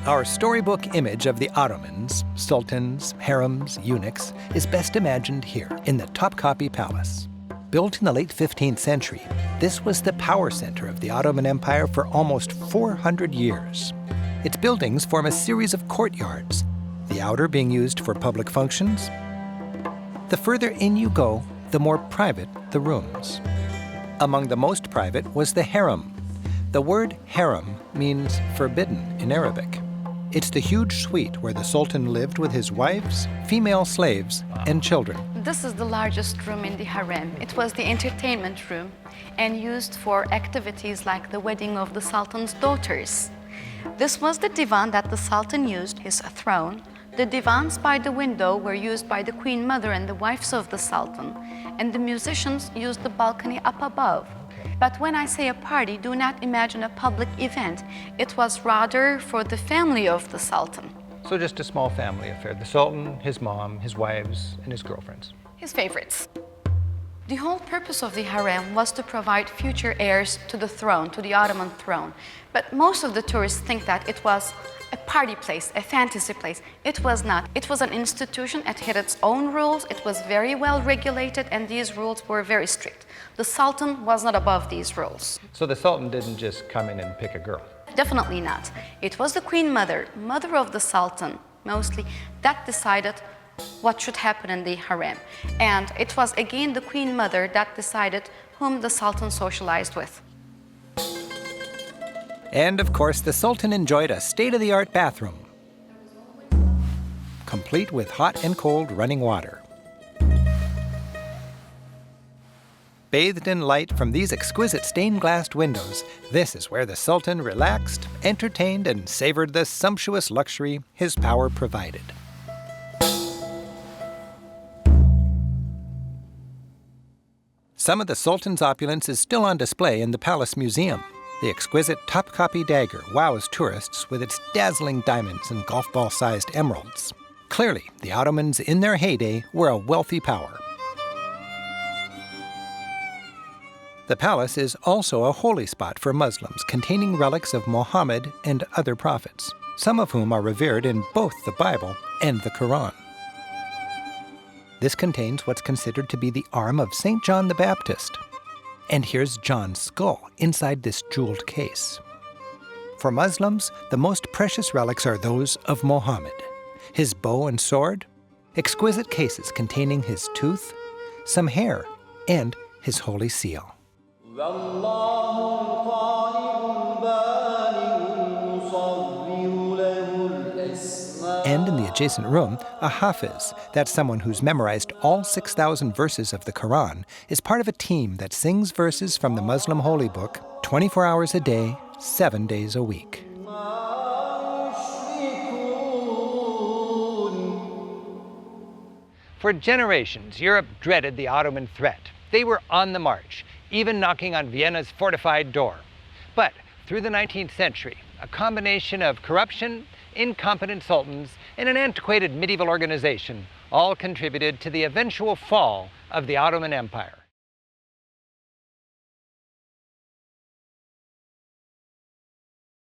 Our storybook image of the Ottomans, sultans, harems, eunuchs, is best imagined here in the Topkapı Palace. Built in the late 15th century, this was the power center of the Ottoman Empire for almost 400 years. Its buildings form a series of courtyards, the outer being used for public functions. The further in you go, the more private the rooms. Among the most private was the harem. The word harem means forbidden in Arabic. It's the huge suite where the Sultan lived with his wives, female slaves, and children. This is the largest room in the harem. It was the entertainment room and used for activities like the wedding of the Sultan's daughters. This was the divan that the Sultan used, his throne. The divans by the window were used by the Queen Mother and the wives of the Sultan, and the musicians used the balcony up above. But when I say a party, do not imagine a public event. It was rather for the family of the Sultan. So just a small family affair. The Sultan, his mom, his wives, and his girlfriends. His favorites. The whole purpose of the harem was to provide future heirs to the throne, to the Ottoman throne. But most of the tourists think that it was a party place, a fantasy place. It was not. It was an institution. It had its own rules. It was very well regulated, and these rules were very strict. The Sultan was not above these rules. So the Sultan didn't just come in and pick a girl? Definitely not. It was the Queen Mother, mother of the Sultan, mostly, that decided what should happen in the harem. And it was again the Queen Mother that decided whom the Sultan socialized with. And of course, the Sultan enjoyed a state-of-the-art bathroom, complete with hot and cold running water. Bathed in light from these exquisite stained-glass windows, this is where the Sultan relaxed, entertained, and savored the sumptuous luxury his power provided. Some of the Sultan's opulence is still on display in the Palace Museum. The exquisite Topkapı dagger wows tourists with its dazzling diamonds and golf ball-sized emeralds. Clearly, the Ottomans in their heyday were a wealthy power. The palace is also a holy spot for Muslims, containing relics of Muhammad and other prophets, some of whom are revered in both the Bible and the Quran. This contains what's considered to be the arm of St. John the Baptist. And here's John's skull inside this jeweled case. For Muslims, the most precious relics are those of Muhammad. His bow and sword, exquisite cases containing his tooth, some hair, and his holy seal. And in the adjacent room, a hafiz, that's someone who's memorized all 6,000 verses of the Quran, is part of a team that sings verses from the Muslim holy book 24 hours a day, 7 days a week. For generations, Europe dreaded the Ottoman threat. They were on the march, even knocking on Vienna's fortified door. But through the 19th century, a combination of corruption, incompetent sultans, and an antiquated medieval organization all contributed to the eventual fall of the Ottoman Empire.